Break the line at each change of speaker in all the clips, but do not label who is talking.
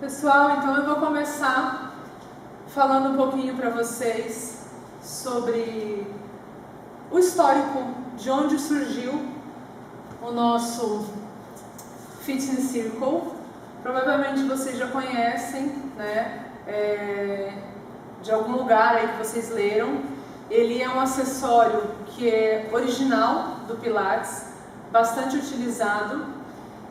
Pessoal, então eu vou começar falando um pouquinho para vocês sobre o histórico de onde surgiu o nosso Fitness Circle. Provavelmente vocês já conhecem, né, de algum lugar aí que vocês leram. Ele é um acessório que é original do Pilates, bastante utilizado.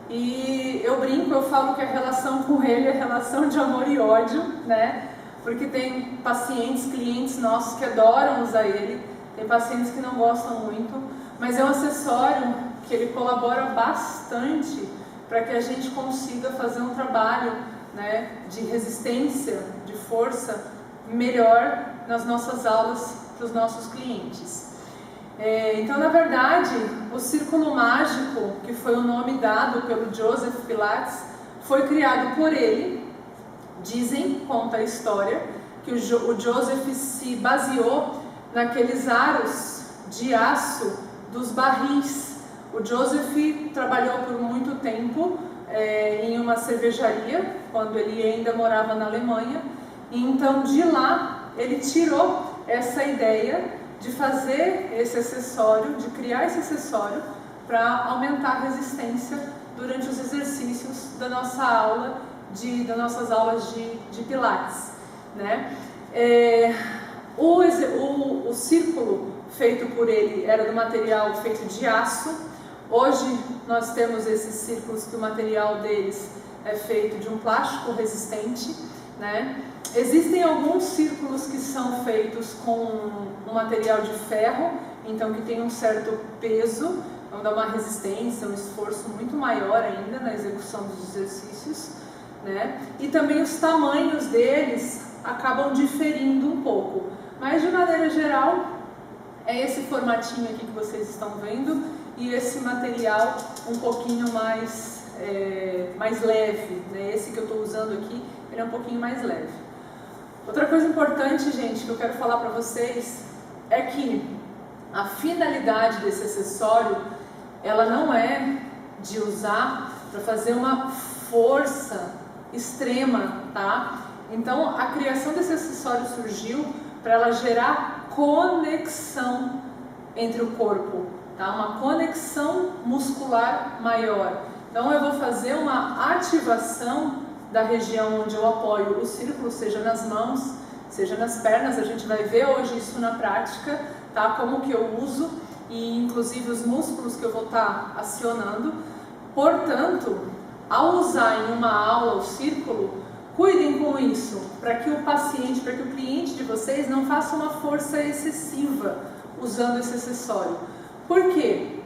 E eu brinco, eu falo que a relação com ele é relação de amor e ódio, né? Porque tem pacientes, clientes nossos que adoram usar ele, tem pacientes que não gostam muito, mas é um acessório que ele colabora bastante para que a gente consiga fazer um trabalho, né, de resistência, de força melhor nas nossas aulas para os nossos clientes. Então, na verdade, o Círculo Mágico, que foi o nome dado pelo Joseph Pilates, foi criado por ele. Conta a história, que o Joseph se baseou naqueles aros de aço dos barris. O Joseph trabalhou por muito tempo em uma cervejaria, quando ele ainda morava na Alemanha, e então de lá ele tirou essa ideia de fazer esse acessório, de criar esse acessório para aumentar a resistência durante os exercícios da nossa aula, das nossas aulas de Pilates, né? O círculo feito por ele era do material feito de aço. Hoje nós temos esses círculos que o material deles é feito de um plástico resistente, né? Existem alguns círculos que são feitos com um material de ferro, então que tem um certo peso, então dá uma resistência, um esforço muito maior ainda na execução dos exercícios, né? E também os tamanhos deles acabam diferindo um pouco, mas de maneira geral é esse formatinho aqui que vocês estão vendo e esse material um pouquinho mais leve, né? Esse que eu estou usando aqui, ele é um pouquinho mais leve. Outra coisa importante, gente, que eu quero falar para vocês é que a finalidade desse acessório, ela não é de usar para fazer uma força extrema, tá? Então, a criação desse acessório surgiu para ela gerar conexão entre o corpo, tá? Uma conexão muscular maior. Então, eu vou fazer uma ativação da região onde eu apoio o círculo, seja nas mãos, seja nas pernas. A gente vai ver hoje isso na prática, tá? Como que eu uso e inclusive os músculos que eu vou estar acionando. Portanto, ao usar em uma aula o círculo, cuidem com isso, para que o paciente, para que o cliente de vocês não faça uma força excessiva usando esse acessório. Por quê?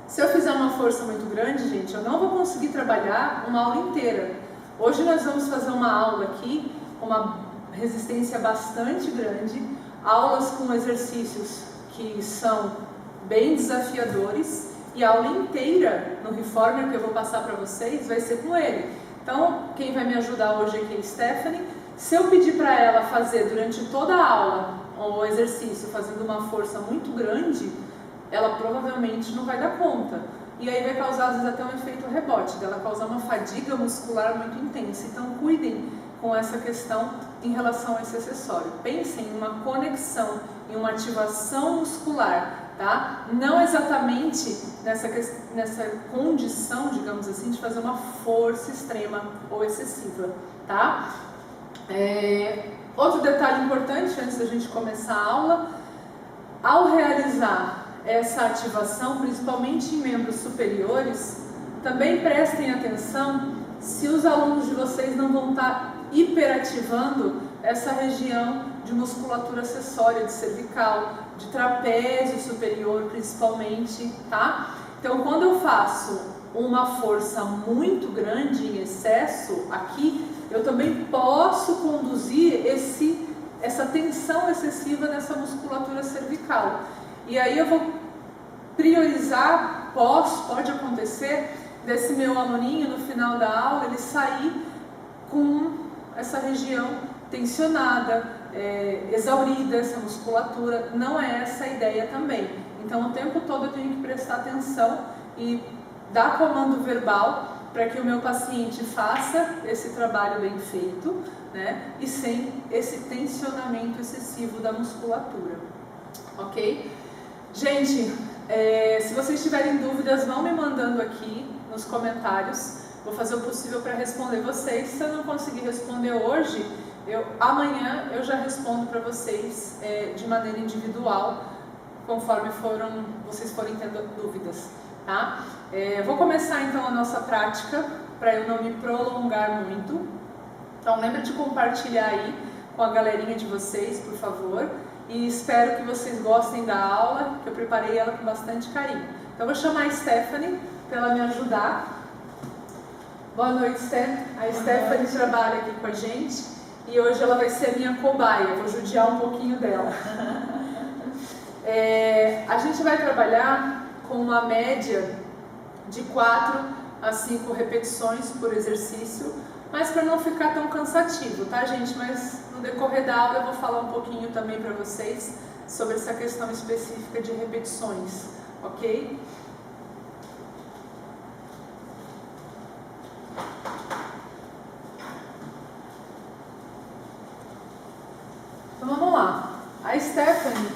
Se eu fizer uma força muito grande, gente, eu não vou conseguir trabalhar uma aula inteira. Hoje nós vamos fazer uma aula aqui com uma resistência bastante grande, aulas com exercícios que são bem desafiadores, e a aula inteira no Reformer que eu vou passar para vocês vai ser com ele. Então, quem vai me ajudar hoje aqui é a Stephanie. Se eu pedir para ela fazer durante toda a aula o exercício fazendo uma força muito grande, ela provavelmente não vai dar conta. E aí vai causar, às vezes, até um efeito rebote, dela causar uma fadiga muscular muito intensa. Então, cuidem com essa questão em relação a esse acessório. Pensem em uma conexão, em uma ativação muscular, tá? Não exatamente nessa condição, digamos assim, de fazer uma força extrema ou excessiva, tá? Outro detalhe importante, antes da gente começar a aula, ao realizar essa ativação, principalmente em membros superiores, também prestem atenção se os alunos de vocês não vão estar hiperativando essa região de musculatura acessória, de cervical, de trapézio superior principalmente, tá? Então, quando eu faço uma força muito grande em excesso aqui, eu também posso conduzir essa tensão excessiva nessa musculatura cervical. E aí eu vou priorizar, pode acontecer, desse meu aluninho no final da aula, ele sair com essa região tensionada, exaurida, essa musculatura. Não é essa a ideia também. Então o tempo todo eu tenho que prestar atenção e dar comando verbal para que o meu paciente faça esse trabalho bem feito, né? E sem esse tensionamento excessivo da musculatura, ok? Gente, se vocês tiverem dúvidas, vão me mandando aqui nos comentários. Vou fazer o possível para responder vocês. Se eu não conseguir responder hoje, amanhã eu já respondo para vocês de maneira individual, conforme vocês forem tendo dúvidas, tá? Vou começar então a nossa prática, para eu não me prolongar muito. Então lembra de compartilhar aí com a galerinha de vocês, por favor. E espero que vocês gostem da aula, que eu preparei ela com bastante carinho. Então vou chamar a Stephanie para ela me ajudar. Boa noite, Steph. A Stephanie trabalha aqui com a gente e hoje ela vai ser a minha cobaia, vou judiar um pouquinho dela. A gente vai trabalhar com uma média de 4 a 5 repetições por exercício, mas para não ficar tão cansativo, tá, gente? Mas no decorrer da aula eu vou falar um pouquinho também para vocês sobre essa questão específica de repetições, ok? Então vamos lá. A Stephanie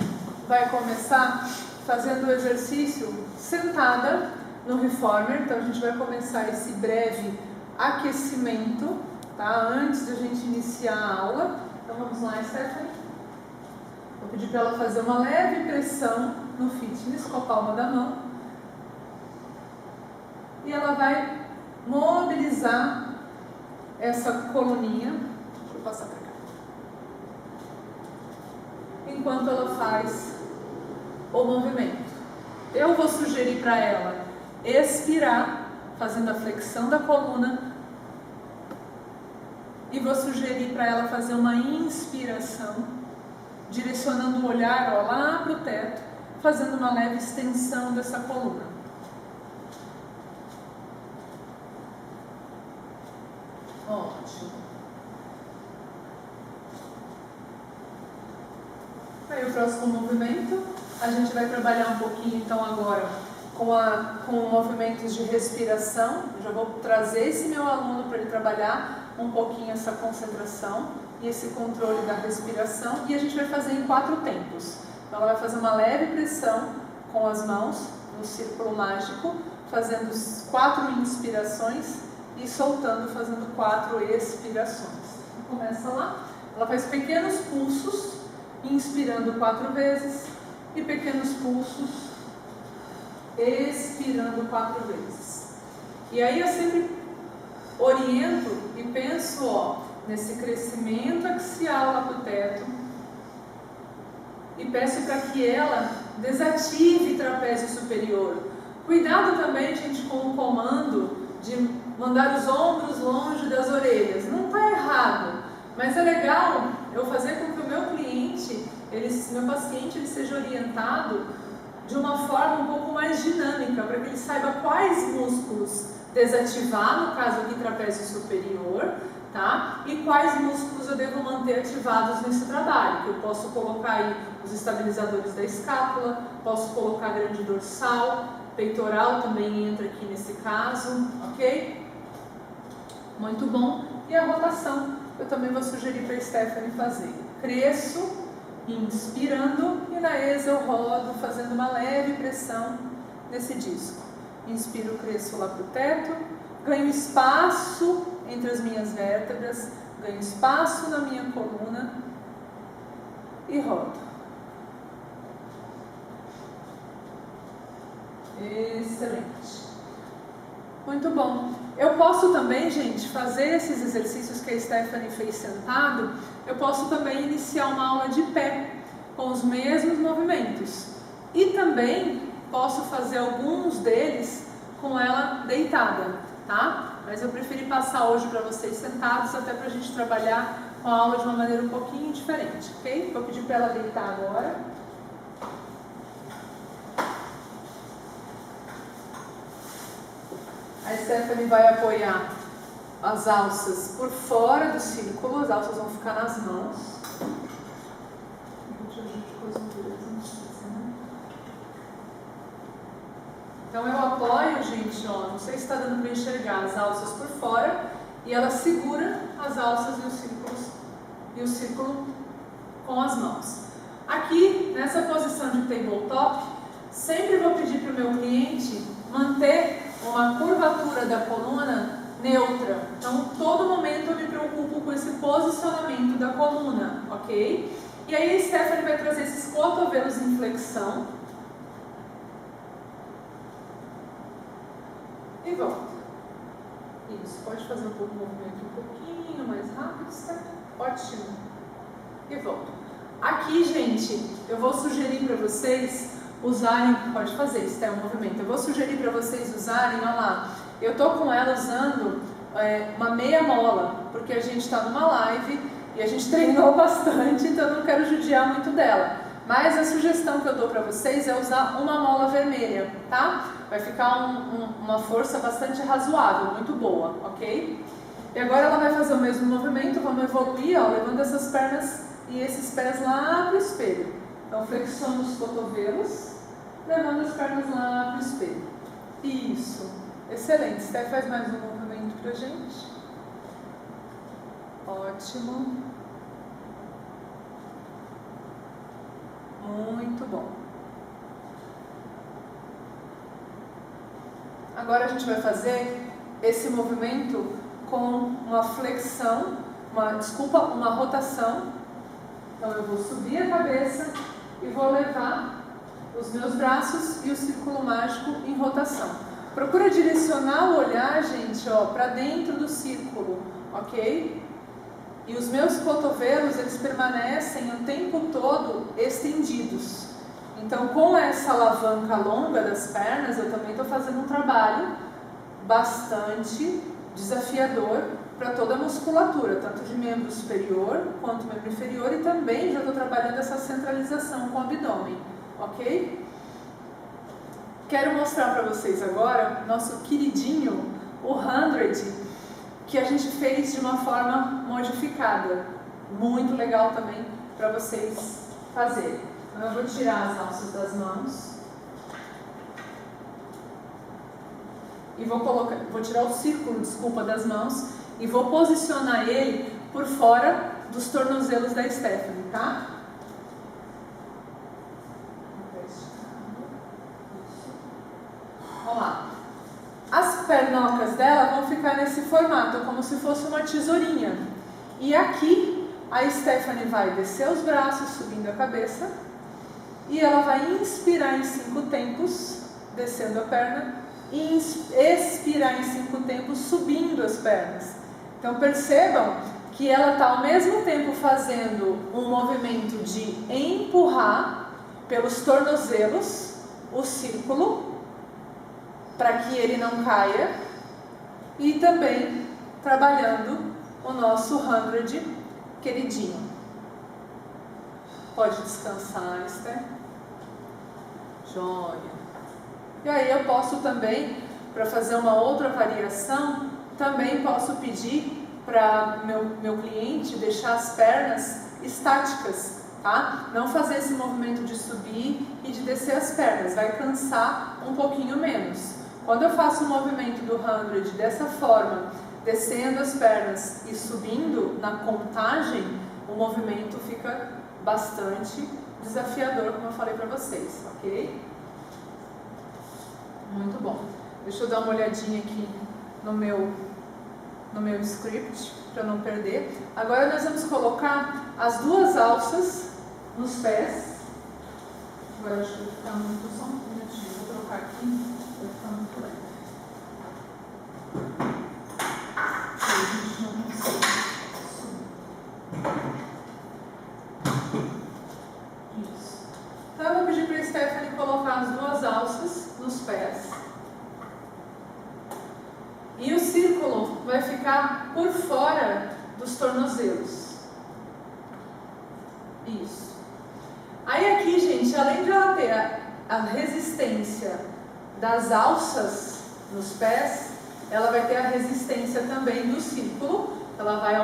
vai começar fazendo o exercício sentada no reformer. Então a gente vai começar esse breve aquecimento, tá? Antes da gente iniciar a aula. Então vamos lá, Stephanie. Vou pedir para ela fazer uma leve pressão no fitness com a palma da mão. E ela vai mobilizar essa coluninha. Deixa eu passar para cá. Enquanto ela faz o movimento. Eu vou sugerir para ela expirar, fazendo a flexão da coluna, e vou sugerir para ela fazer uma inspiração, direcionando o olhar lá para o teto, fazendo uma leve extensão dessa coluna. Ótimo. Aí o próximo movimento, a gente vai trabalhar um pouquinho então agora com movimentos de respiração. Eu já vou trazer esse meu aluno para ele trabalhar um pouquinho essa concentração e esse controle da respiração, e a gente vai fazer em 4 tempos. Então ela vai fazer uma leve pressão com as mãos no círculo mágico, fazendo 4 inspirações e soltando, fazendo 4 expirações. Começa lá, ela faz pequenos pulsos, inspirando 4 vezes e pequenos pulsos, expirando 4 vezes. E aí eu sempre oriento e penso nesse crescimento axial lá para o teto e peço para que ela desative trapézio superior. Cuidado também, gente, com o comando de mandar os ombros longe das orelhas. Não está errado, mas é legal eu fazer com que o meu cliente, meu paciente, ele seja orientado de uma forma um pouco mais dinâmica, para que ele saiba quais músculos desativar, no caso aqui trapézio superior, tá? E quais músculos eu devo manter ativados nesse trabalho, que eu posso colocar aí os estabilizadores da escápula, posso colocar grande dorsal, peitoral também entra aqui nesse caso, ok? Muito bom. E a rotação, eu também vou sugerir para a Stephanie fazer. Cresço, inspirando, e na exa eu rodo, fazendo uma leve pressão nesse disco. Inspiro, cresço lá para o teto, ganho espaço entre as minhas vértebras, ganho espaço na minha coluna e rodo. Excelente. Muito bom. Eu posso também, gente, fazer esses exercícios que a Stephanie fez sentado, eu posso também iniciar uma aula de pé, com os mesmos movimentos. E também posso fazer alguns deles com ela deitada, tá? Mas eu preferi passar hoje para vocês sentados, até para a gente trabalhar com a aula de uma maneira um pouquinho diferente, ok? Vou pedir para ela deitar agora. A Stephanie vai apoiar as alças por fora do círculo, as alças vão ficar nas mãos. Então eu apoio, gente, ó, não sei se está dando para enxergar as alças por fora, e ela segura as alças e o círculo com as mãos. Aqui, nessa posição de tabletop, sempre vou pedir para o meu cliente manter uma curvatura da coluna neutra. Então, todo momento eu me preocupo com esse posicionamento da coluna, ok? E aí a Stephanie vai trazer esses cotovelos em flexão. E volta. Isso, pode fazer um pouco o movimento um pouquinho mais rápido, Stephanie? Ótimo. E volta. Aqui, gente, eu vou sugerir para vocês usarem, pode fazer, isso é um movimento. Eu vou sugerir para vocês usarem, olha lá, eu tô com ela usando uma meia mola, porque a gente está numa live e a gente treinou bastante, então eu não quero judiar muito dela. Mas a sugestão que eu dou para vocês é usar uma mola vermelha, tá? Vai ficar uma força bastante razoável, muito boa, ok? E agora ela vai fazer o mesmo movimento, vamos evoluir, ó, levando essas pernas e esses pés lá para o espelho. Então flexiono os cotovelos, levando as pernas lá para o espelho. Isso, excelente. Steph, faz mais um movimento para a gente. Ótimo. Muito bom. Agora a gente vai fazer esse movimento com uma flexão, uma rotação. Então eu vou subir a cabeça e vou levar os meus braços e o círculo mágico em rotação. Procura direcionar o olhar, gente, ó, para dentro do círculo, ok? E os meus cotovelos, eles permanecem o tempo todo estendidos. Então, com essa alavanca longa das pernas, eu também estou fazendo um trabalho bastante desafiador para toda a musculatura, tanto de membro superior quanto membro inferior, e também já estou trabalhando essa centralização com o abdômen, ok? Quero mostrar para vocês agora nosso queridinho, o 100, que a gente fez de uma forma modificada, muito legal também para vocês fazerem. Então eu vou tirar as alças das mãos e vou tirar o círculo, das mãos, e vou posicionar ele por fora dos tornozelos da Stephanie, tá? Vamos lá. As pernocas dela vão ficar nesse formato, como se fosse uma tesourinha. E aqui a Stephanie vai descer os braços, subindo a cabeça, e ela vai inspirar em 5 tempos, descendo a perna, e expirar em 5 tempos, subindo as pernas. Então percebam que ela está ao mesmo tempo fazendo um movimento de empurrar pelos tornozelos o círculo, para que ele não caia, e também trabalhando o nosso 100 queridinho. Pode descansar, Esther. Joia. E aí eu posso também, para fazer uma outra variação, também posso pedir para meu cliente deixar as pernas estáticas, tá? Não fazer esse movimento de subir e de descer as pernas, vai cansar um pouquinho menos. Quando eu faço o movimento do 100 dessa forma, descendo as pernas e subindo na contagem, o movimento fica bastante desafiador, como eu falei para vocês, ok? Muito bom. Deixa eu dar uma olhadinha aqui no meu script, para não perder. Agora nós vamos colocar as 2 alças nos pés. Agora acho que vai ficar muito, só um minutinho, vou trocar aqui. Vai ficar muito lento. A gente não consegue subir. Isso. Então eu vou pedir para a Stephanie colocar as 2 alças nos pés. E o círculo vai ficar por fora dos tornozelos. Isso. Aí aqui, gente, além de ela ter a resistência das alças nos pés, ela vai ter a resistência também do círculo. Ela vai,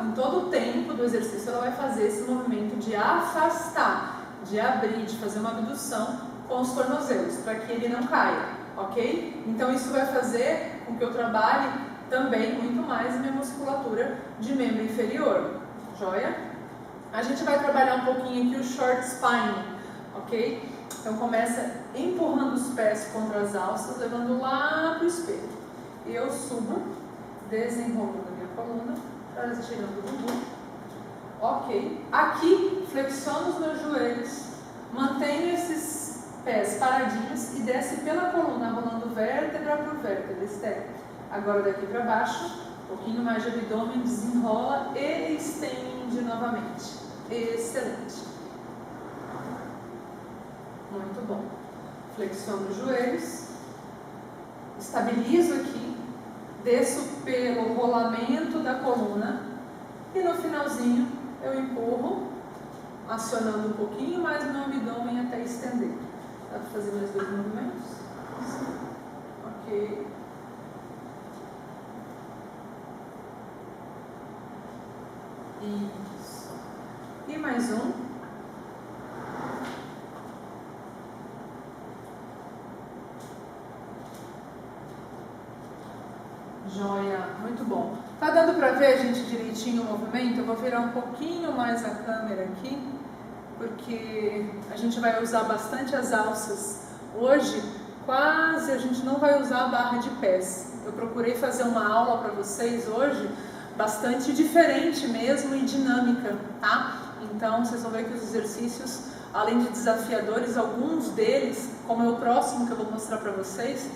em todo o tempo do exercício, ela vai fazer esse movimento de afastar, de abrir, de fazer uma abdução com os tornozelos, para que ele não caia, ok? Então isso vai fazer com que eu trabalhe também muito mais minha musculatura de membro inferior, joia? A gente vai trabalhar um pouquinho aqui o short spine, ok? Então começa empurrando os pés contra as alças, levando lá para o espelho. E eu subo, desenrolando a minha coluna, tirando o bumbum. Ok. Aqui, flexiono os meus joelhos, mantenho esses pés paradinhos e desce pela coluna, rolando vértebra por vértebra, externa. Agora daqui para baixo, um pouquinho mais de abdômen, desenrola e estende novamente. Excelente. Muito bom. Flexiono os joelhos, estabilizo aqui, desço pelo rolamento da coluna e no finalzinho eu empurro, acionando um pouquinho mais meu abdômen até estender. Dá para fazer mais 2 movimentos? Ok. Isso. E mais um. Joia, muito bom. Tá dando para ver, gente, direitinho o movimento? Eu vou virar um pouquinho mais a câmera aqui, porque a gente vai usar bastante as alças. Hoje, quase a gente não vai usar a barra de pés. Eu procurei fazer uma aula para vocês hoje, bastante diferente mesmo e dinâmica, tá? Então, vocês vão ver que os exercícios, além de desafiadores, alguns deles, como é o próximo que eu vou mostrar para vocês,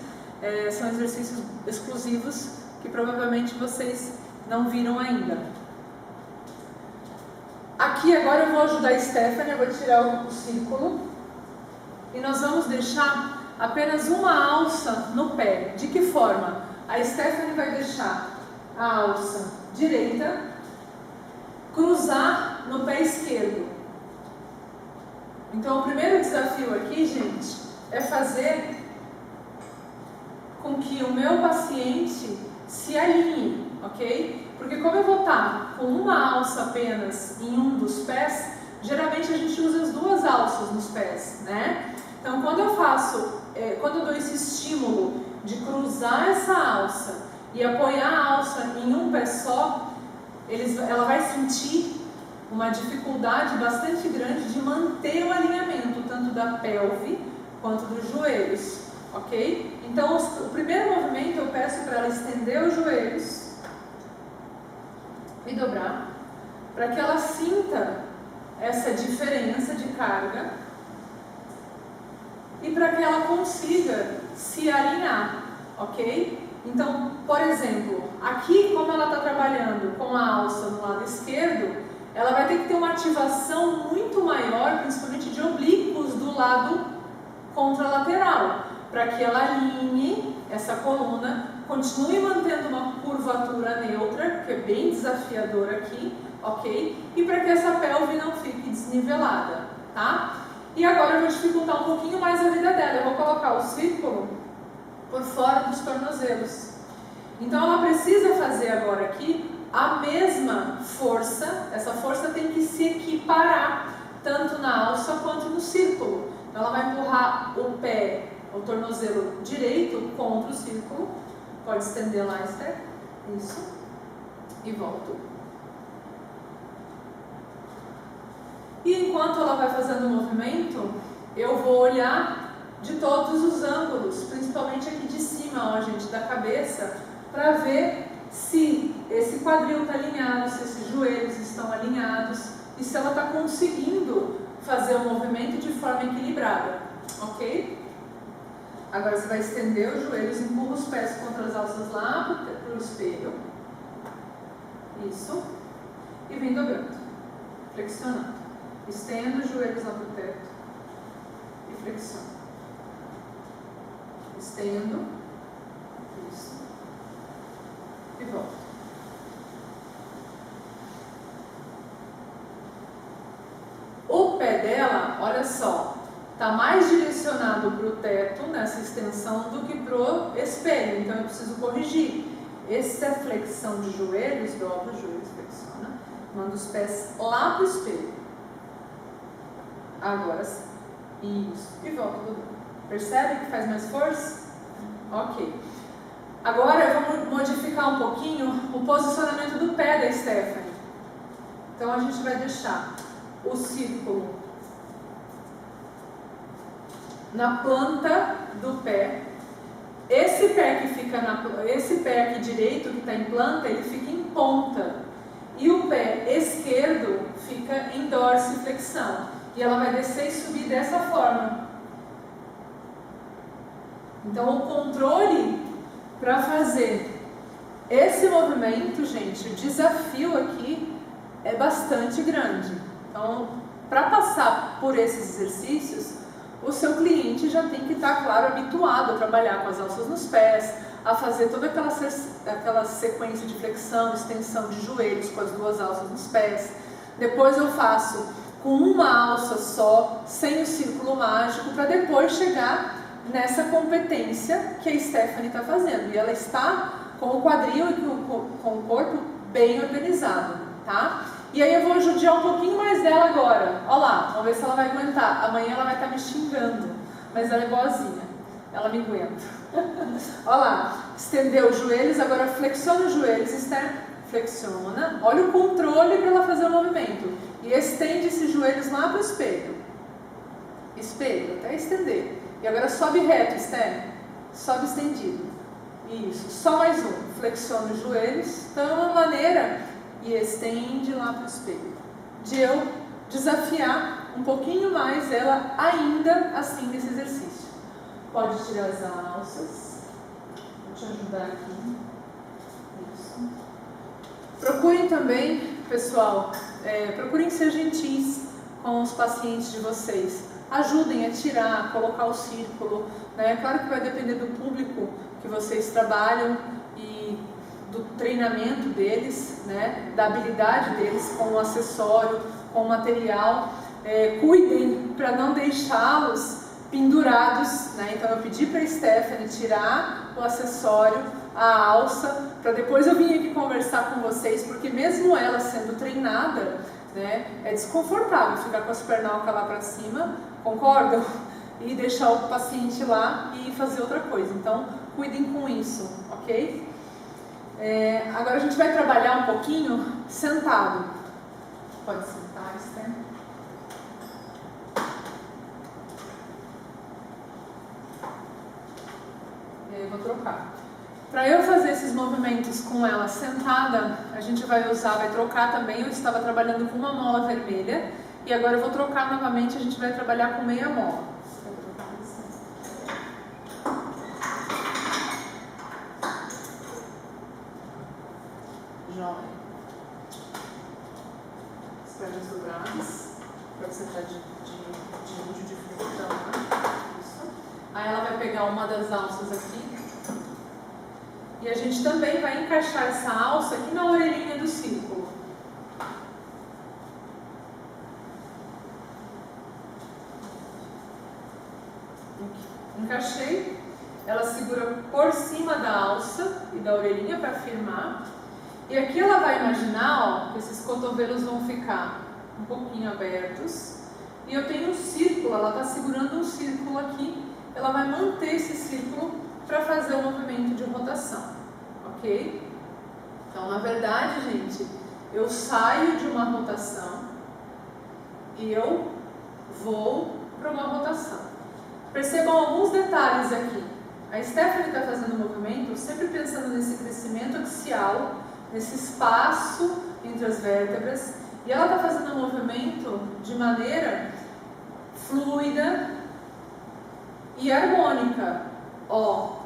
são exercícios exclusivos que provavelmente vocês não viram ainda. Aqui agora eu vou ajudar a Stephanie, eu vou tirar o círculo e nós vamos deixar apenas uma alça no pé. De que forma? A Stephanie vai deixar a alça direita, cruzar no pé esquerdo. Então o primeiro desafio aqui, gente, é fazer com que o meu paciente se alinhe, ok? Porque como eu vou estar com uma alça apenas em um dos pés, geralmente a gente usa as 2 alças nos pés, né? Então quando eu dou esse estímulo de cruzar essa alça e apoiar a alça em um pé só, ela vai sentir uma dificuldade bastante grande de manter o alinhamento, tanto da pelve quanto dos joelhos, ok? Então, o primeiro movimento eu peço para ela estender os joelhos e dobrar, para que ela sinta essa diferença de carga e para que ela consiga se alinhar, ok? Então, por exemplo, aqui como ela está trabalhando com a alça no lado esquerdo, ela vai ter que ter uma ativação muito maior, principalmente de oblíquos do lado contralateral, para que ela alinhe essa coluna, continue mantendo uma curvatura neutra, que é bem desafiador aqui, ok? E para que essa pelve não fique desnivelada, tá? E agora eu vou dificultar um pouquinho mais a vida dela. Eu vou colocar o círculo por fora dos tornozelos. Então ela precisa fazer agora aqui a mesma força. Essa força tem que se equiparar tanto na alça quanto no círculo. Então ela vai empurrar o pé, o tornozelo direito contra o círculo. Pode estender lá, Esther. Isso. E volto. E enquanto ela vai fazendo o movimento, eu vou olhar de todos os ângulos, principalmente aqui de cima, ó, gente, da cabeça, para ver se esse quadril está alinhado, se esses joelhos estão alinhados e se ela está conseguindo fazer o movimento de forma equilibrada, ok? Agora você vai estender os joelhos, empurra os pés contra as alças lá para o espelho. Isso. E vem dobrando, flexionando. Estendo os joelhos lá para o teto e flexiono. Estendo. Isso. E volto. O pé dela, olha só, está mais direcionado para o teto nessa extensão do que para o espelho. Então eu preciso corrigir. Essa flexão de joelhos, dobra os joelhos, flexiona. Manda os pés lá para o espelho. Agora sim. Isso. E volta, Dudu. Percebe que faz mais força? Ok. Agora eu vou modificar um pouquinho o posicionamento do pé da Stephanie. Então a gente vai deixar o círculo na planta do pé. Esse pé aqui direito que está em planta, ele fica em ponta. E o pé esquerdo fica em dorsiflexão. E ela vai descer e subir dessa forma. Então o controle para fazer esse movimento, gente, o desafio aqui é bastante grande. Então, para passar por esses exercícios, o seu cliente já tem que estar, claro, habituado a trabalhar com as alças nos pés, a fazer toda aquela sequência de flexão, extensão de joelhos com as duas alças nos pés. Depois eu faço com uma alça só, sem o círculo mágico, para depois chegar nessa competência que a Stephanie está fazendo. E ela está com o quadril e com o corpo bem organizado, tá? E aí eu vou judiar um pouquinho mais dela agora. Olha lá, vamos ver se ela vai aguentar. Amanhã ela vai estar me xingando, mas ela é boazinha, ela me aguenta. Olha lá, estendeu os joelhos, agora flexiona os joelhos, flexiona. Olha o controle para ela fazer o movimento. E estende esses joelhos lá para o espelho. Espelho, até estender. E agora sobe reto, Esther. Sobe estendido. Isso, só mais um. Flexiona os joelhos, então é uma maneira e estende lá para o espelho. De eu desafiar um pouquinho mais ela ainda assim nesse exercício. Pode tirar as alças. Vou te ajudar aqui. Isso. Procurem também, pessoal, procurem ser gentis com os pacientes de vocês. Ajudem a tirar, a colocar o círculo, né? Claro que vai depender do público que vocês trabalham e do treinamento deles, né? Da habilidade deles com o acessório, com o material. Cuidem para não deixá-los pendurados, né? Então eu pedi para a Stephanie tirar o acessório, a alça, para depois eu vir aqui conversar com vocês, porque mesmo ela sendo treinada, né, é desconfortável ficar com as pernocas lá para cima, concordam? E deixar o paciente lá e fazer outra coisa. Então, cuidem com isso, ok? Agora a gente vai trabalhar um pouquinho sentado. Pode sentar, Esther. E aí eu vou trocar. Para eu fazer esses movimentos com ela sentada, a gente vai trocar também. Eu estava trabalhando com uma mola vermelha e agora eu vou trocar novamente, a gente vai trabalhar com meia mola. Joia. As pernas dobradas, para você estar de flexão, né? Isso. Aí ela vai pegar uma das alças aqui. E a gente também vai encaixar essa alça aqui na orelhinha do círculo. Encaixei. Ela segura por cima da alça e da orelhinha para firmar. E aqui ela vai imaginar, ó, que esses cotovelos vão ficar um pouquinho abertos. E eu tenho um círculo, ela está segurando um círculo aqui. Ela vai manter esse círculo para fazer o movimento de rotação, ok? Então, na verdade, gente, eu saio de uma rotação e eu vou para uma rotação. Percebam alguns detalhes aqui. A Stephanie está fazendo o movimento sempre pensando nesse crescimento axial, nesse espaço entre as vértebras, e ela está fazendo o movimento de maneira fluida e harmônica. Ó,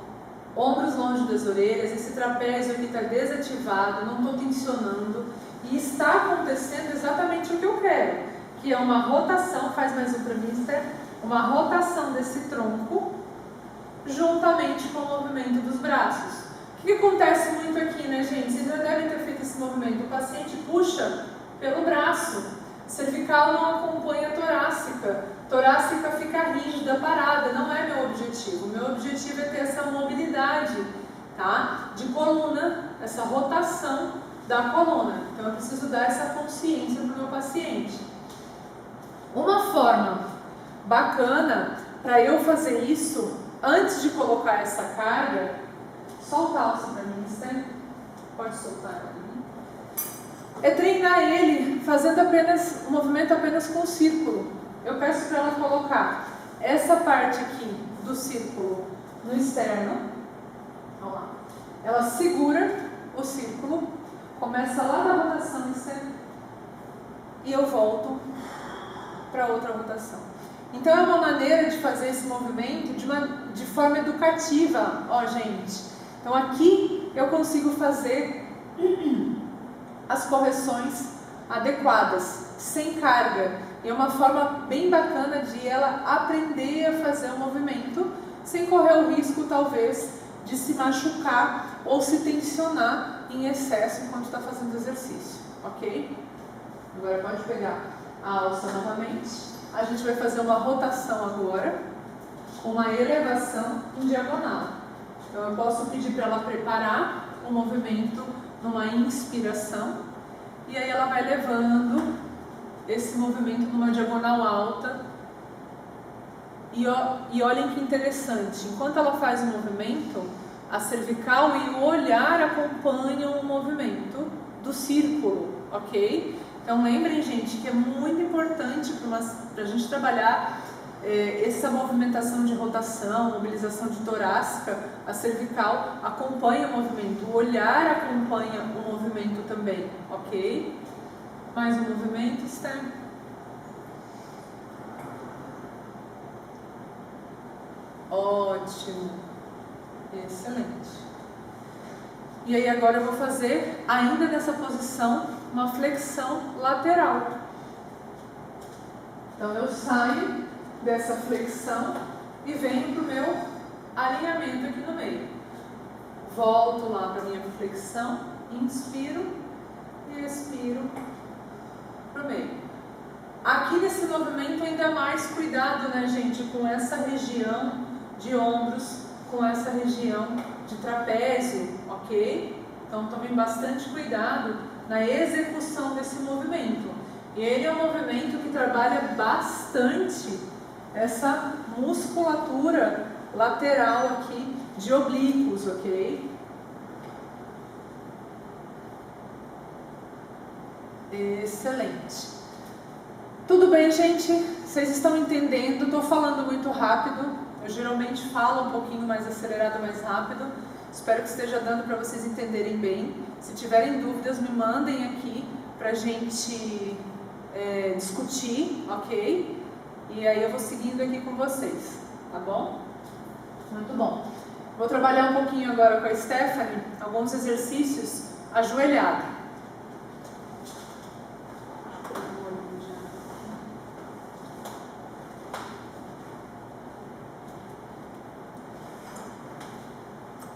ombros longe das orelhas, esse trapézio aqui está desativado, não estou tensionando, e está acontecendo exatamente o que eu quero, que é uma rotação, faz mais um para mim, Esther, uma rotação desse tronco juntamente com o movimento dos braços. O que acontece muito aqui, né, gente? Vocês já devem ter feito esse movimento. O paciente puxa pelo braço, cervical não acompanha a torácica. Torácica fica rígida, parada, não é meu objetivo. O meu objetivo é ter essa mobilidade, tá? De coluna, essa rotação da coluna. Então eu preciso dar essa consciência para o meu paciente. Uma forma bacana para eu fazer isso antes de colocar essa carga. Solta a alça para mim, Esther. Pode soltar ela. É treinar ele fazendo apenas um movimento apenas com o círculo. Eu peço para ela colocar essa parte aqui do círculo no externo. Vamos lá. Ela segura o círculo, começa lá na rotação externa e eu volto para outra rotação. Então é uma maneira de fazer esse movimento de forma educativa, ó gente. Então aqui eu consigo fazer as correções adequadas, sem carga. E é uma forma bem bacana de ela aprender a fazer o movimento sem correr o risco, talvez, de se machucar ou se tensionar em excesso enquanto está fazendo o exercício, ok? Agora pode pegar a alça novamente. A gente vai fazer uma rotação agora, uma elevação em diagonal. Então eu posso pedir para ela preparar o movimento numa inspiração, e aí ela vai levando esse movimento numa diagonal alta. E olhem que interessante, enquanto ela faz o movimento, a cervical e o olhar acompanham o movimento do círculo, ok? Então lembrem, gente, que é muito importante para a gente trabalhar essa movimentação de rotação, mobilização de torácica. A cervical acompanha o movimento, o olhar acompanha o movimento também, ok? Mais um movimento externo. Ótimo, excelente. E aí agora eu vou fazer, ainda nessa posição, uma flexão lateral. Então eu saio dessa flexão e venho para o meu alinhamento aqui no meio. Volto lá para a minha flexão, inspiro e expiro para o meio. Aqui nesse movimento ainda mais cuidado, né, gente, com essa região de ombros, com essa região de trapézio, ok? Então tomem bastante cuidado na execução desse movimento. E ele é um movimento que trabalha bastante essa musculatura lateral aqui de oblíquos, ok? Excelente. Tudo bem, gente? Vocês estão entendendo? Estou falando muito rápido. Eu geralmente falo um pouquinho mais acelerado, mais rápido. Espero que esteja dando para vocês entenderem bem. Se tiverem dúvidas, me mandem aqui para a gente discutir, ok? E aí eu vou seguindo aqui com vocês, tá bom? Muito bom. Vou trabalhar um pouquinho agora com a Stephanie, alguns exercícios ajoelhado.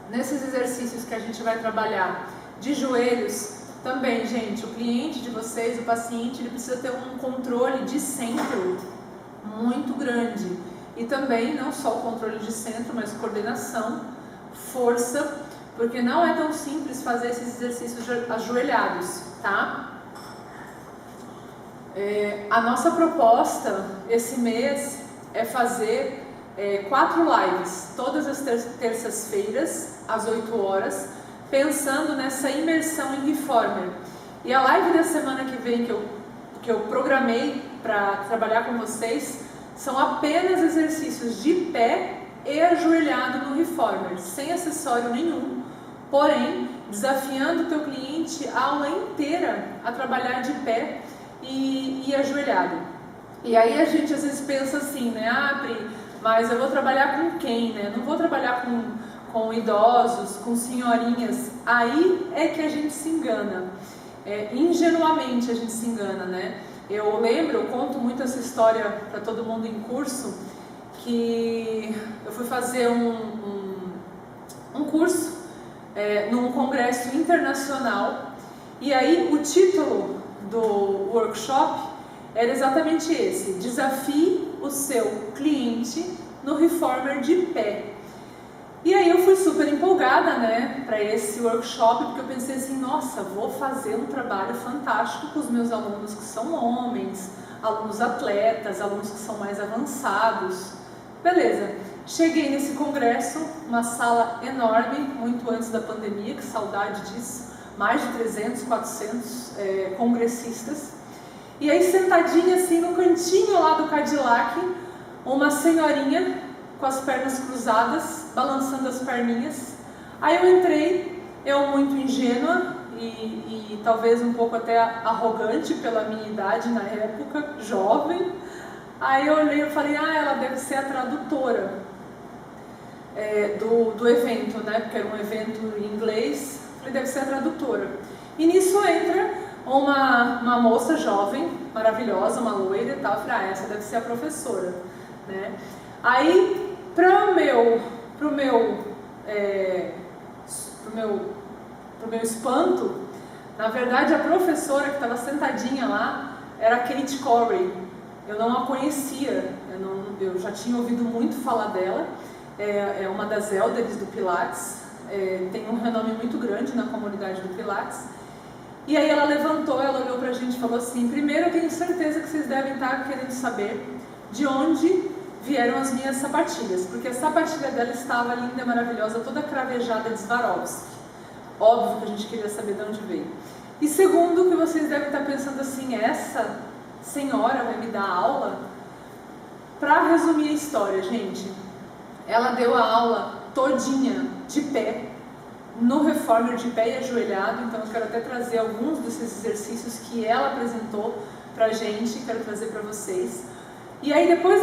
Nesses exercícios que a gente vai trabalhar de joelhos, também, gente, o cliente de vocês, o paciente, ele precisa ter um controle de centro muito grande. E também, não só o controle de centro, mas coordenação, força, porque não é tão simples fazer esses exercícios ajoelhados, tá? A nossa proposta esse mês é fazer 4 lives, todas as terças-feiras, às 8 horas, pensando nessa imersão em Reformer. E a live da semana que vem que eu programei para trabalhar com vocês são apenas exercícios de pé e ajoelhado no Reformer, sem acessório nenhum, porém desafiando o teu cliente a aula inteira a trabalhar de pé e ajoelhado. E aí a gente às vezes pensa assim, né, Pri, mas eu vou trabalhar com quem, né? Não vou trabalhar com idosos, com senhorinhas. Aí é que a gente se engana. Ingenuamente a gente se engana, né? Eu conto muito essa história para todo mundo em curso, que eu fui fazer um curso num congresso internacional, e aí o título do workshop era exatamente esse: desafie o seu cliente no Reformer de pé. E aí eu fui super empolgada, né, para esse workshop, porque eu pensei assim, nossa, vou fazer um trabalho fantástico com os meus alunos que são homens, alunos atletas, alunos que são mais avançados. Beleza, cheguei nesse congresso, uma sala enorme, muito antes da pandemia, que saudade disso, mais de 300, 400 congressistas. E aí sentadinha assim no cantinho lá do Cadillac, uma senhorinha com as pernas cruzadas, balançando as perninhas. Aí eu entrei, eu muito ingênua e talvez um pouco até arrogante pela minha idade na época, jovem. Aí eu olhei e falei, ela deve ser a tradutora do evento, né? Porque era um evento em inglês, falei, deve ser a tradutora. E nisso entra uma moça jovem, maravilhosa, uma loira e tal, eu falei, essa deve ser a professora, né? Aí, pro meu espanto, na verdade a professora que estava sentadinha lá era a Kate Corey. Eu não a conhecia, eu já tinha ouvido muito falar dela, é uma das elders do Pilates, tem um renome muito grande na comunidade do Pilates. E aí ela levantou, ela olhou pra gente e falou assim, primeiro eu tenho certeza que vocês devem estar querendo saber de onde vieram as minhas sapatilhas, porque a sapatilha dela estava linda, maravilhosa, toda cravejada de Swarovski. Óbvio que a gente queria saber de onde veio. E segundo, que vocês devem estar pensando assim, essa senhora vai me dar aula? Para resumir a história, gente, ela deu a aula todinha de pé, no reformer de pé e ajoelhado, então eu quero até trazer alguns desses exercícios que ela apresentou pra gente, quero trazer para vocês. E aí depois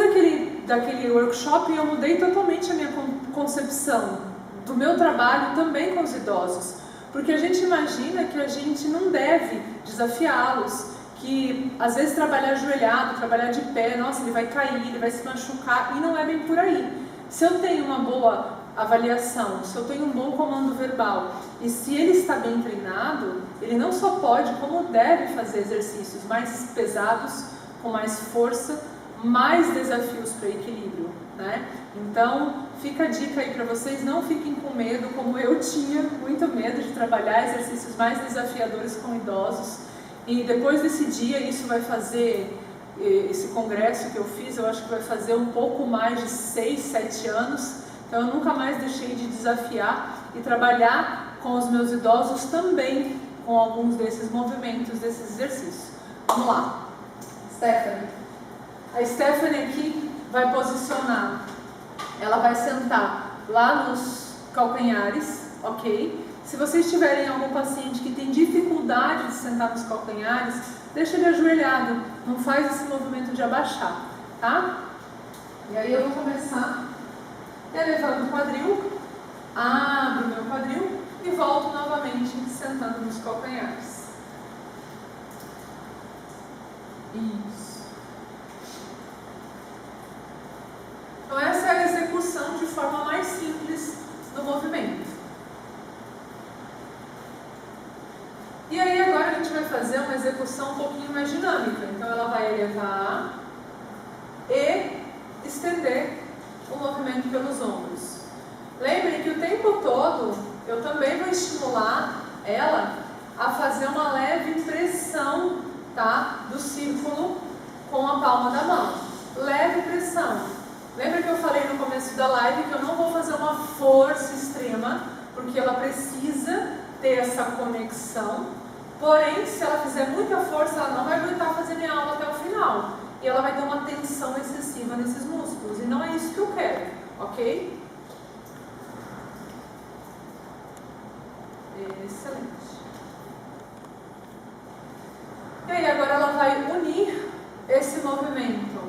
daquele workshop eu mudei totalmente a minha concepção do meu trabalho também com os idosos, porque a gente imagina que a gente não deve desafiá-los, que às vezes trabalhar ajoelhado, trabalhar de pé, nossa, ele vai cair, ele vai se machucar, e não é bem por aí. Se eu tenho uma boa avaliação, se eu tenho um bom comando verbal e se ele está bem treinado, ele não só pode, como deve fazer exercícios mais pesados, com mais força, mais desafios para equilíbrio, né? Então, fica a dica aí para vocês, não fiquem com medo, como eu tinha muito medo de trabalhar exercícios mais desafiadores com idosos. E depois desse dia, isso vai fazer, esse congresso que eu fiz, eu acho que vai fazer um pouco mais de 6, 7 anos. Então eu nunca mais deixei de desafiar e trabalhar com os meus idosos também com alguns desses movimentos, desses exercícios. Vamos lá. Stephanie. A Stephanie aqui vai posicionar, ela vai sentar lá nos calcanhares, ok? Se vocês tiverem algum paciente que tem dificuldade de sentar nos calcanhares, deixa ele ajoelhado, não faz esse movimento de abaixar, tá? E aí eu vou começar elevando o quadril, abro o meu quadril e volto novamente sentando nos calcanhares. Isso. Então essa é a execução de forma mais simples do movimento. E aí agora a gente vai fazer uma execução um pouquinho mais dinâmica. Então ela vai elevar e estender o movimento pelos ombros. Lembrem que o tempo todo eu também vou estimular ela a fazer uma leve pressão, tá, do círculo com a palma da mão. Leve pressão. Lembra que eu falei no começo da live que eu não vou fazer uma força extrema, porque ela precisa ter essa conexão. Porém, se ela fizer muita força, ela não vai aguentar fazer minha aula até o final. E ela vai ter uma tensão excessiva nesses músculos. E não é isso que eu quero, ok? Excelente. E aí, agora ela vai unir esse movimento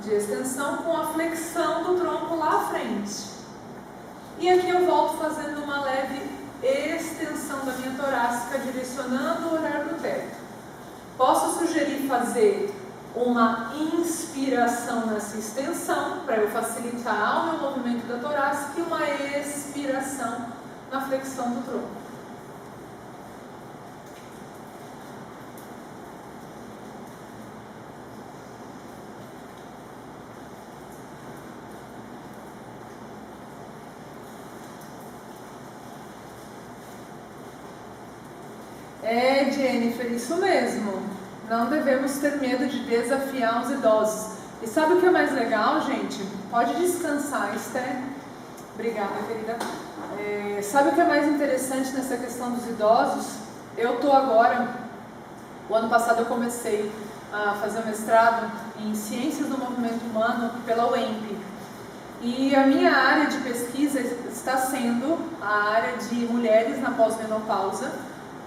de extensão com a flexão do tronco lá à frente. E aqui eu volto fazendo uma leve extensão da minha torácica, direcionando o olhar para o teto. Posso sugerir fazer uma inspiração nessa extensão, para eu facilitar o meu movimento da torácica, e uma expiração na flexão do tronco. É, Jennifer, isso mesmo. Não devemos ter medo de desafiar os idosos. E sabe o que é mais legal, gente? Pode descansar, Esther. Obrigada, querida. Sabe o que é mais interessante nessa questão dos idosos? Eu estou agora, o ano passado eu comecei a fazer um mestrado em Ciências do Movimento Humano pela UEMP. E a minha área de pesquisa está sendo a área de mulheres na pós-menopausa.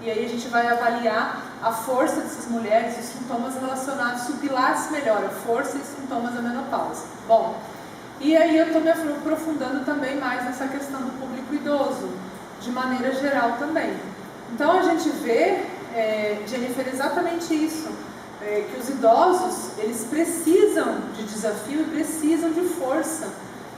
E aí a gente vai avaliar a força dessas mulheres, os sintomas relacionados, se o pilar se melhora, força e sintomas da menopausa. Bom, e aí eu estou me aprofundando também mais nessa questão do público idoso, de maneira geral também. Então a gente vê, Jennifer, exatamente isso, que os idosos, eles precisam de desafio e precisam de força.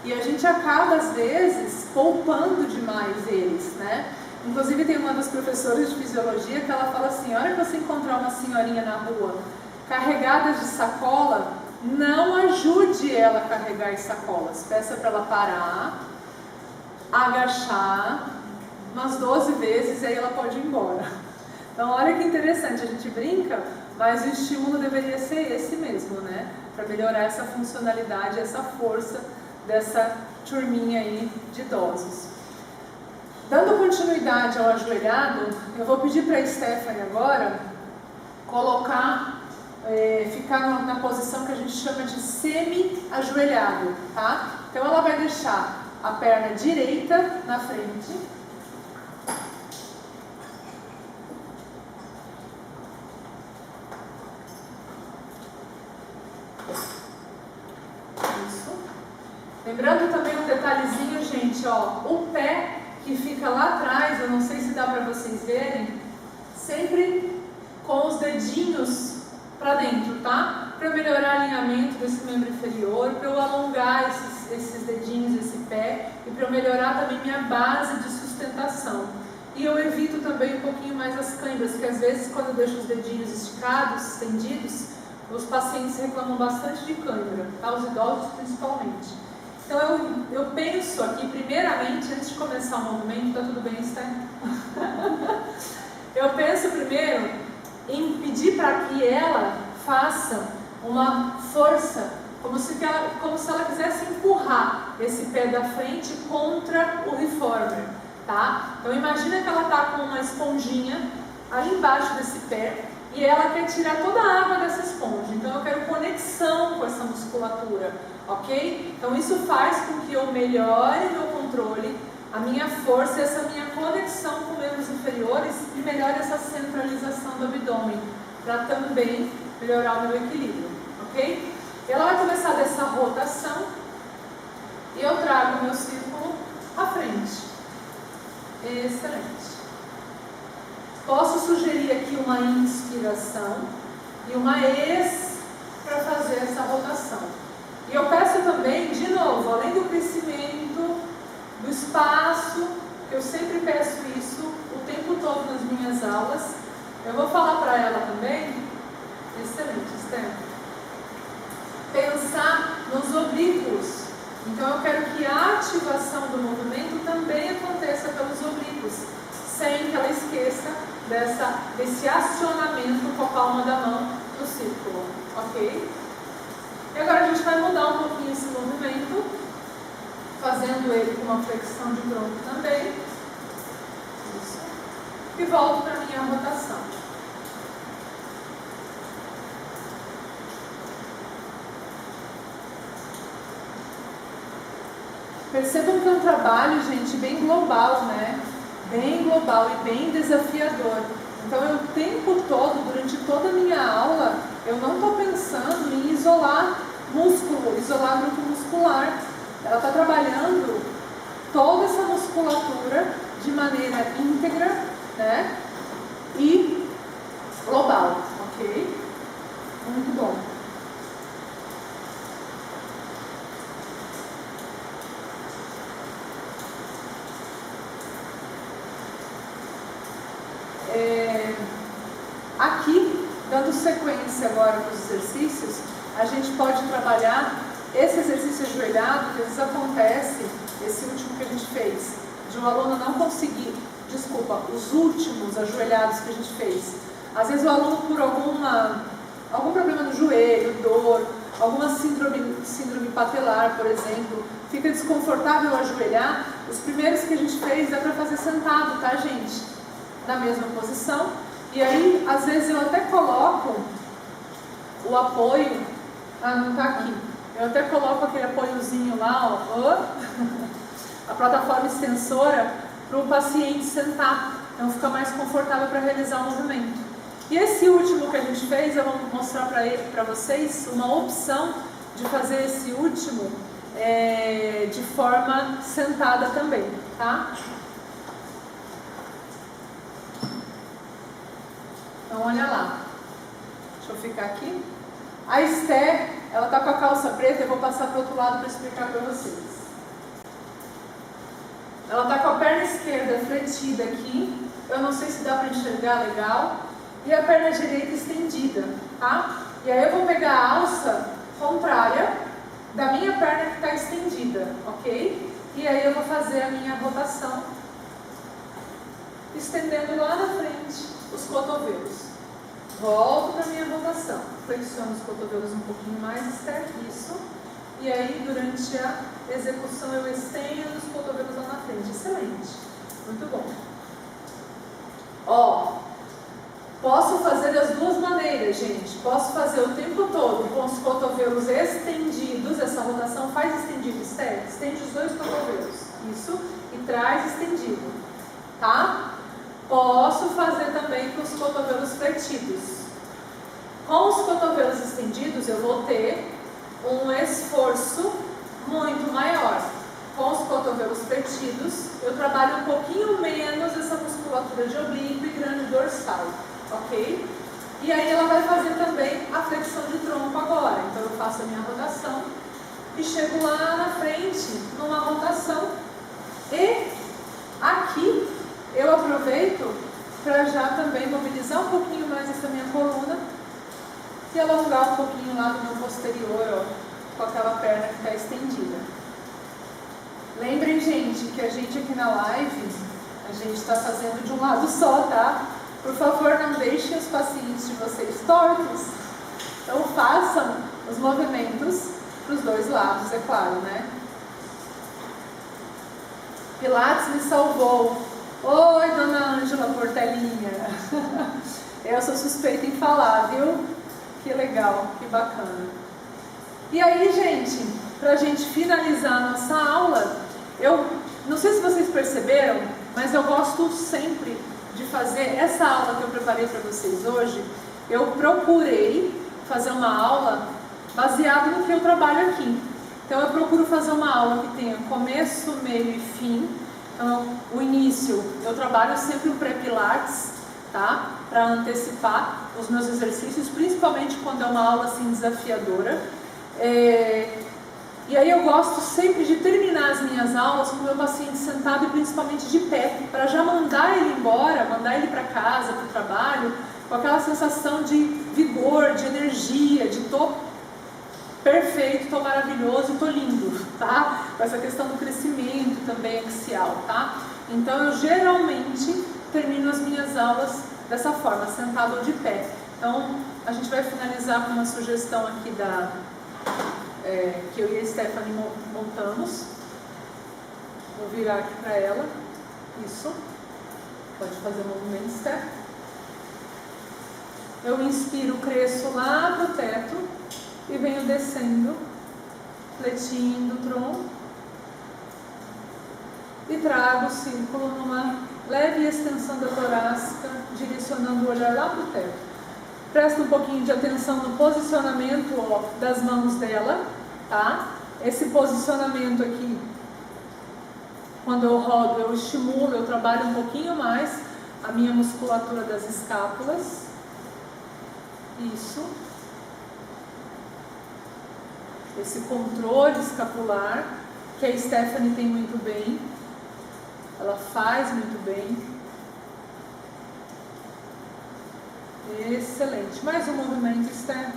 E a gente acaba, às vezes, poupando demais eles, né? Inclusive tem uma das professoras de fisiologia que ela fala assim, a hora que você encontrar uma senhorinha na rua carregada de sacola, não ajude ela a carregar as sacolas. Peça para ela parar, agachar umas 12 vezes e aí ela pode ir embora. Então olha que interessante, a gente brinca, mas o estímulo deveria ser esse mesmo, né? Para melhorar essa funcionalidade, essa força dessa turminha aí de idosos. Dando continuidade ao ajoelhado, eu vou pedir para a Stephanie agora colocar, ficar na posição que a gente chama de semi-ajoelhado, tá? Então ela vai deixar a perna direita na frente. Isso. Lembrando também um detalhezinho, gente, ó, o pé que fica lá atrás, eu não sei se dá para vocês verem, sempre com os dedinhos para dentro, tá? Para melhorar o alinhamento desse membro inferior, para eu alongar esses dedinhos, esse pé, e para eu melhorar também minha base de sustentação. E eu evito também um pouquinho mais as câimbras, porque às vezes quando eu deixo os dedinhos esticados, estendidos, os pacientes reclamam bastante de câimbra, tá? Os idosos principalmente. Então eu penso aqui, primeiramente, antes de começar o movimento, tá tudo bem, Esther? Eu penso primeiro em pedir para que ela faça uma força, como se ela quisesse empurrar esse pé da frente contra o reformer, tá? Então imagina que ela está com uma esponjinha ali embaixo desse pé, e ela quer tirar toda a água dessa esponja, então eu quero conexão com essa musculatura, ok? Então isso faz com que eu melhore meu controle, a minha força, essa minha conexão com membros inferiores e melhore essa centralização do abdômen, para também melhorar o meu equilíbrio, ok? Ela vai começar dessa rotação e eu trago o meu círculo à frente. Excelente. Posso sugerir aqui uma inspiração e uma ex para fazer essa rotação. E eu peço também, de novo, além do crescimento, do espaço, que eu sempre peço isso o tempo todo nas minhas aulas, eu vou falar para ela também, excelente, Esther, pensar nos oblíquos. Então eu quero que a ativação do movimento também aconteça pelos oblíquos, sem que ela esqueça desse acionamento com a palma da mão no círculo, ok? E agora a gente vai mudar um pouquinho esse movimento, fazendo ele com uma flexão de tronco também. Isso. E volto para a minha rotação. Percebam que é um trabalho, gente, bem global, né? Bem global e bem desafiador. Então, eu, o tempo todo, durante toda a minha aula, eu não estou pensando em isolar músculo, isolar grupo muscular. Ela está trabalhando toda essa musculatura de maneira íntegra, né? E global, ok? Muito bom. Aqui, dando sequência agora para os exercícios, a gente pode trabalhar esse exercício ajoelhado, que às vezes acontece, esse último que a gente fez, de um aluno não conseguir, os últimos ajoelhados que a gente fez. Às vezes o aluno, por alguma algum problema no joelho, dor, alguma síndrome patelar, por exemplo, fica desconfortável ajoelhar, os primeiros que a gente fez é para fazer sentado, tá, gente? Na mesma posição. E aí, às vezes eu até coloco o apoio, não tá aqui, eu até coloco aquele apoiozinho lá, ó, a plataforma extensora, para o paciente sentar, então fica mais confortável para realizar o movimento. E esse último que a gente fez, eu vou mostrar para vocês uma opção de fazer esse último de forma sentada também, tá? Então olha lá, deixa eu ficar aqui. A Esther, ela tá com a calça preta, eu vou passar para o outro lado para explicar para vocês. Ela tá com a perna esquerda fletida aqui, eu não sei se dá para enxergar legal, e a perna direita estendida, tá? E aí eu vou pegar a alça contrária da minha perna que está estendida, ok? E aí eu vou fazer a minha rotação, estendendo lá na frente os cotovelos. Volto para a minha rotação, flexiono os cotovelos um pouquinho mais, Esther, isso. E aí durante a execução eu estendo os cotovelos lá na frente, excelente, muito bom. Ó, posso fazer das duas maneiras, gente. Posso fazer o tempo todo com os cotovelos estendidos. Essa rotação faz estendido, Esther. Estende os dois cotovelos. Isso. E traz estendido. Tá? Posso fazer também com os cotovelos fletidos. Com os cotovelos estendidos, eu vou ter um esforço muito maior. Com os cotovelos fletidos, eu trabalho um pouquinho menos essa musculatura de oblíquo e grande dorsal. Ok? E aí ela vai fazer também a flexão de tronco agora. Então eu faço a minha rotação e chego lá na frente numa rotação. E aqui eu aproveito para já também mobilizar um pouquinho mais essa minha coluna e alongar um pouquinho lá do meu posterior, ó, com aquela perna que está estendida. Lembrem, gente, que a gente aqui na live, a gente está fazendo de um lado só, tá? Por favor, não deixem os pacientes de vocês tortos. Então façam os movimentos para os dois lados, é claro, né? Pilates me salvou. Oi, dona Ângela Portelinha. Eu sou suspeita em falar, viu? Que legal, que bacana. E aí, gente, para a gente finalizar a nossa aula, eu não sei se vocês perceberam, mas eu gosto sempre de fazer essa aula que eu preparei para vocês hoje. Eu procurei fazer uma aula baseada no que eu trabalho aqui. Então eu procuro fazer uma aula que tenha começo, meio e fim. Então o início, eu trabalho sempre o pré-pilates, tá? Para antecipar os meus exercícios, principalmente quando é uma aula assim desafiadora. E aí eu gosto sempre de terminar as minhas aulas com o meu paciente sentado e principalmente de pé, para já mandar ele embora, mandar ele para casa, para o trabalho, com aquela sensação de vigor, de energia, de tô perfeito, tô maravilhoso e tô lindo, tá? Com essa questão do crescimento também axial, tá? Então eu geralmente termino as minhas aulas dessa forma, sentado ou de pé. Então a gente vai finalizar com uma sugestão aqui que eu e a Stephanie montamos. Vou virar aqui para ela. Isso. Pode fazer o movimento, Steph. Eu inspiro, cresço lá para o teto e venho descendo, fletindo o tronco e trago o círculo numa leve extensão da torácica, direcionando o olhar lá para o teto. Presta um pouquinho de atenção no posicionamento, ó, das mãos dela, tá? Esse posicionamento aqui, quando eu rodo, eu estimulo, eu trabalho um pouquinho mais a minha musculatura das escápulas. Isso. Esse controle escapular, que a Stephanie tem muito bem. Ela faz muito bem. Excelente. Mais um movimento, Esther.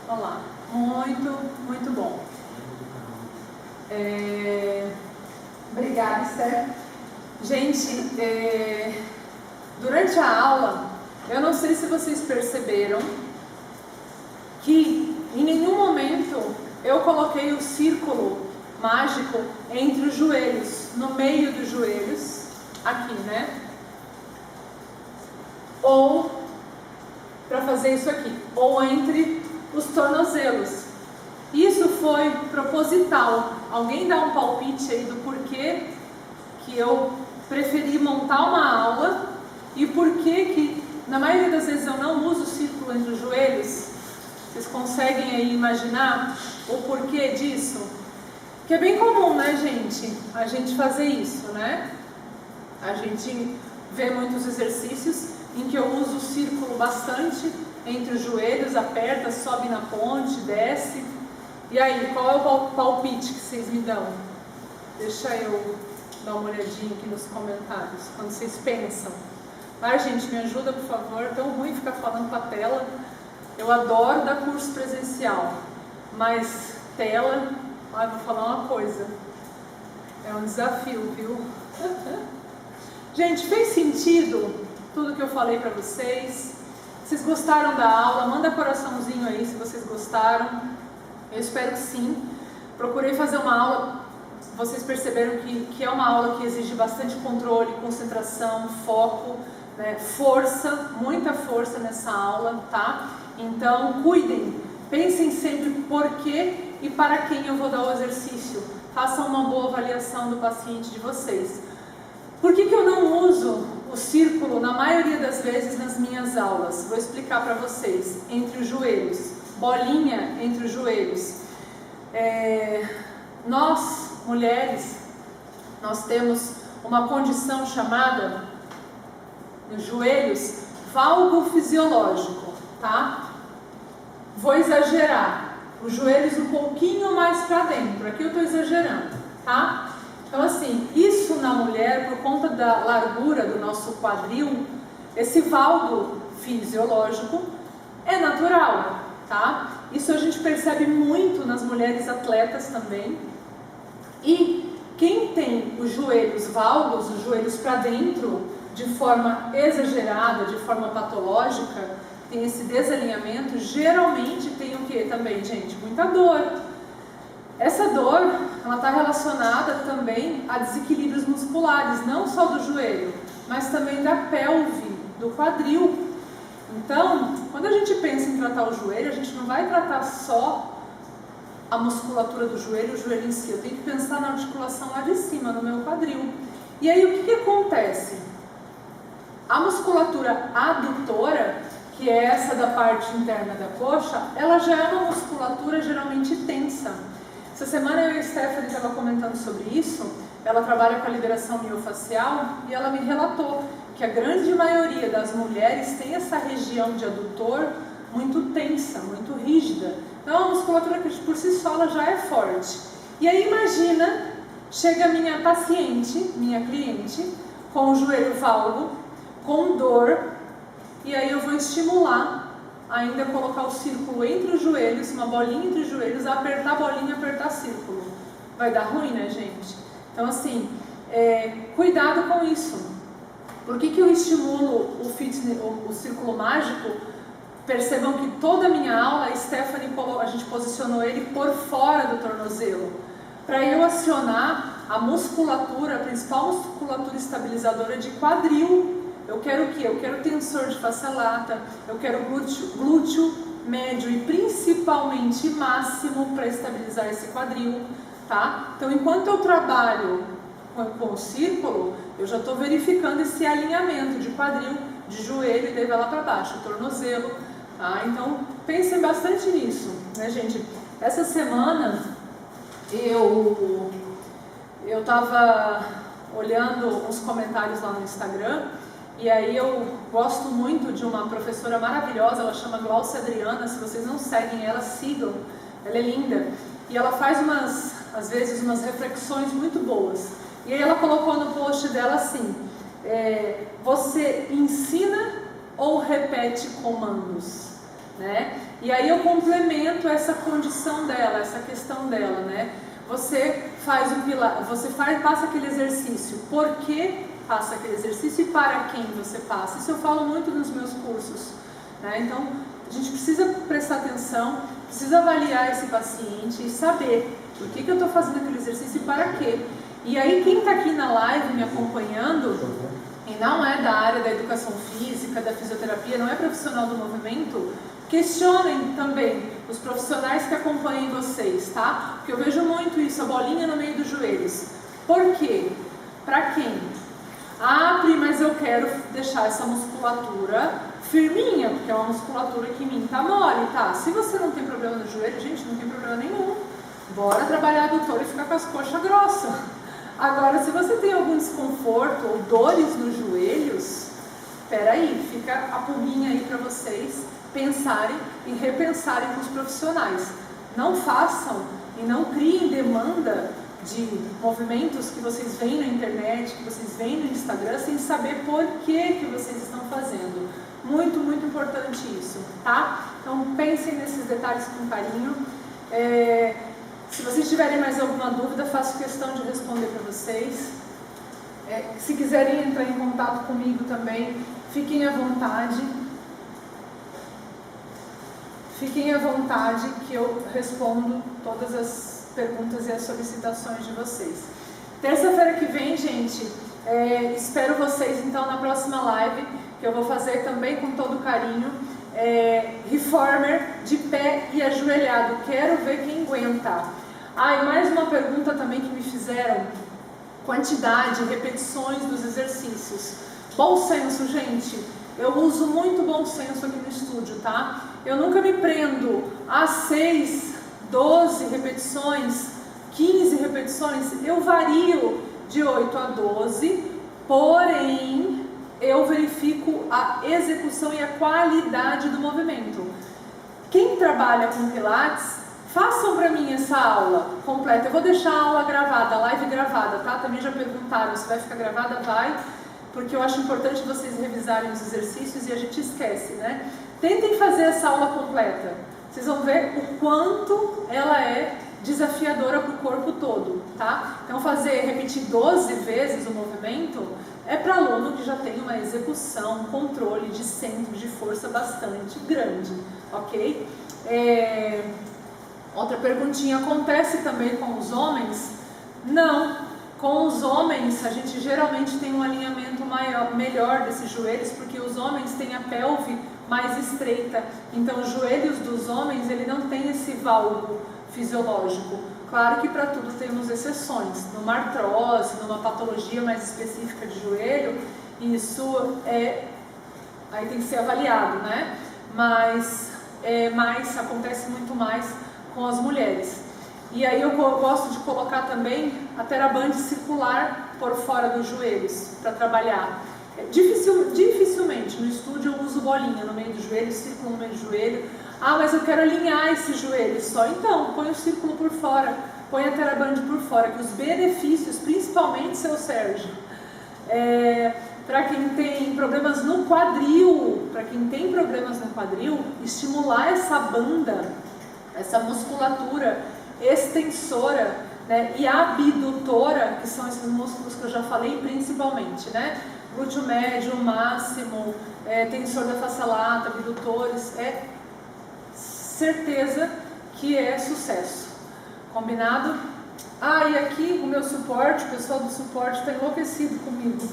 Olha lá, muito bom. Obrigada, Esther. Gente, durante a aula, eu não sei se vocês perceberam que em nenhum momento eu coloquei o círculo mágico entre os joelhos, no meio dos joelhos, aqui, né? Ou para fazer isso aqui, ou entre os tornozelos. Isso foi proposital. Alguém dá um palpite aí do porquê que eu preferi montar uma aula e porquê que na maioria das vezes eu não uso o círculo entre os joelhos? Vocês conseguem aí imaginar o porquê disso? Que é bem comum, né, gente? A gente fazer isso, né? A gente vê muitos exercícios em que eu uso o círculo bastante entre os joelhos, aperta, sobe na ponte, desce. E aí, qual é o palpite que vocês me dão? Deixa eu dar uma olhadinha aqui nos comentários, quando vocês pensam. Vai, gente, me ajuda, por favor. É tão ruim ficar falando com a tela. Eu adoro dar curso presencial, mas tela, vou falar uma coisa. É um desafio, viu? Gente, fez sentido tudo que eu falei para vocês? Vocês gostaram da aula? Manda coraçãozinho aí se vocês gostaram. Eu espero que sim. Procurei fazer uma aula, vocês perceberam que é uma aula que exige bastante controle, concentração, foco, né? Força, muita força nessa aula, tá? Então, cuidem, pensem sempre por que e para quem eu vou dar o exercício. Façam uma boa avaliação do paciente de vocês. Por que eu não uso o círculo na maioria das vezes nas minhas aulas? Vou explicar para vocês. Entre os joelhos, bolinha entre os joelhos. Nós, mulheres, nós temos uma condição chamada, nos joelhos, valgo fisiológico, tá? Vou exagerar. Os joelhos um pouquinho mais para dentro. Aqui eu estou exagerando, tá? Então assim, isso na mulher, por conta da largura do nosso quadril, esse valgo fisiológico é natural, tá? Isso a gente percebe muito nas mulheres atletas também. E quem tem os joelhos valgos, os joelhos para dentro, de forma exagerada, de forma patológica, tem esse desalinhamento, geralmente tem o que também, gente? Muita dor. Essa dor, ela está relacionada também a desequilíbrios musculares, não só do joelho, mas também da pelve, do quadril. Então, quando a gente pensa em tratar o joelho, a gente não vai tratar só a musculatura do joelho, o joelho em si. Eu tenho que pensar na articulação lá de cima, no meu quadril. E aí, o que acontece? A musculatura adutora, que é essa da parte interna da coxa, ela já é uma musculatura geralmente tensa. Essa semana eu e a Stephanie estava comentando sobre isso. Ela trabalha com a liberação miofacial e ela me relatou que a grande maioria das mulheres tem essa região de adutor muito tensa, muito rígida. Então é uma musculatura que por si só ela já é forte. E aí imagina, chega a minha paciente, minha cliente, com o joelho valgo, com dor, e aí eu vou estimular ainda colocar o círculo entre os joelhos, uma bolinha entre os joelhos, apertar a bolinha, apertar círculo. Vai dar ruim, né, gente? Então, assim, cuidado com isso. Por que eu estimulo o círculo mágico? Percebam que toda a minha aula, a Stephanie, a gente posicionou ele por fora do tornozelo, para eu acionar a musculatura, a principal musculatura estabilizadora de quadril. Eu quero o quê? Eu quero tensor de face lata, eu quero glúteo médio e principalmente máximo para estabilizar esse quadril, tá? Então, enquanto eu trabalho com o círculo, eu já estou verificando esse alinhamento de quadril, de joelho e daí vai lá para baixo, tornozelo, tá? Então, pensem bastante nisso, né, gente? Essa semana eu estava olhando uns comentários lá no Instagram. E aí eu gosto muito de uma professora maravilhosa, ela chama Glaucia Adriana. Se vocês não seguem ela, sigam, ela é linda. E ela faz às vezes umas reflexões muito boas. E aí ela colocou no post dela assim, você ensina ou repete comandos? Né? E aí eu complemento essa condição dela, essa questão dela, né? Você faz um pilar, passa aquele exercício. Por que passa aquele exercício e para quem você passa? Isso eu falo muito nos meus cursos, né? Então, a gente precisa prestar atenção, precisa avaliar esse paciente e saber por que eu estou fazendo aquele exercício e para quê. E aí, quem está aqui na live me acompanhando e não é da área da educação física, da fisioterapia, não é profissional do movimento, questionem também os profissionais que acompanhem vocês, tá? Porque eu vejo muito isso, a bolinha no meio dos joelhos. Por quê? Para quem? Ah, Pri, mas eu quero deixar essa musculatura firminha, porque é uma musculatura que em mim tá mole, tá? Se você não tem problema no joelho, gente, não tem problema nenhum. Bora trabalhar adutor e ficar com as coxas grossas. Agora, se você tem algum desconforto ou dores nos joelhos, peraí, fica a pulguinha aí para vocês pensarem e repensarem com os profissionais. Não façam e não criem demanda de movimentos que vocês veem na internet, que vocês veem no Instagram, sem saber por que vocês estão fazendo. Muito, muito importante isso, tá? Então pensem nesses detalhes com carinho. Se vocês tiverem mais alguma dúvida, faço questão de responder para vocês. Se quiserem entrar em contato comigo também, fiquem à vontade. Fiquem à vontade que eu respondo todas as perguntas e as solicitações de vocês. Terça-feira que vem, gente, espero vocês então na próxima live, que eu vou fazer também com todo carinho. Reformer de pé e ajoelhado. Quero ver quem aguenta. E mais uma pergunta também que me fizeram: quantidade, repetições dos exercícios. Bom senso, gente. Eu uso muito bom senso aqui no estúdio, tá? Eu nunca me prendo a 6, 12 repetições, 15 repetições. Eu vario de 8 a 12, porém eu verifico a execução e a qualidade do movimento. Quem trabalha com Pilates, façam para mim essa aula completa. Eu vou deixar a aula gravada, a live gravada, tá? Também já perguntaram se vai ficar gravada, vai, porque eu acho importante vocês revisarem os exercícios e a gente esquece, né? Tentem fazer essa aula completa. Vocês vão ver o quanto ela é desafiadora para o corpo todo, tá? Então repetir 12 vezes o movimento é para aluno que já tem uma execução, controle de centro de força bastante grande, ok? Outra perguntinha: acontece também com os homens? Não. Com os homens, a gente geralmente tem um alinhamento melhor desses joelhos, porque os homens têm a pelve mais estreita. Então, os joelhos dos homens, ele não tem esse valgo fisiológico. Claro que para tudo temos exceções. Numa artrose, numa patologia mais específica de joelho, isso aí tem que ser avaliado, né? Mas acontece muito mais com as mulheres. E aí eu gosto de colocar também a TheraBand circular por fora dos joelhos para trabalhar. Dificilmente no estúdio eu uso bolinha no meio do joelho, círculo no meio do joelho. Mas eu quero alinhar esse joelho só. Então, põe o círculo por fora, põe a TheraBand por fora, que os benefícios, principalmente, seu Sérgio, para quem tem problemas no quadril, estimular essa banda, essa musculatura extensora, né, e abdutora, que são esses músculos que eu já falei principalmente, né? Glúteo médio, máximo, tensor da face lata, abdutores, certeza que é sucesso. Combinado? E aqui o meu suporte, o pessoal do suporte está enlouquecido comigo.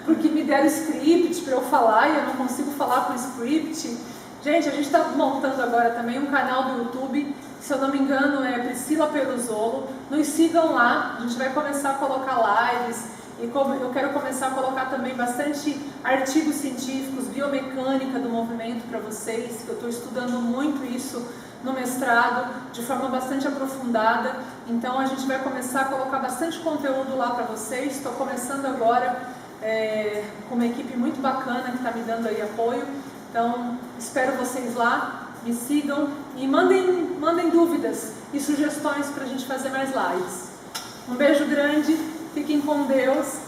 Porque me deram script para eu falar e eu não consigo falar com script. Gente, a gente está montando agora também um canal do YouTube, se eu não me engano é Priscila Peruzolo. Nos sigam lá, a gente vai começar a colocar lives e eu quero começar a colocar também bastante artigos científicos, biomecânica do movimento para vocês, que eu estou estudando muito isso no mestrado, de forma bastante aprofundada. Então a gente vai começar a colocar bastante conteúdo lá para vocês. Estou começando agora com uma equipe muito bacana que está me dando aí apoio. Então, espero vocês lá, me sigam e mandem dúvidas e sugestões para a gente fazer mais lives. Um beijo grande, fiquem com Deus.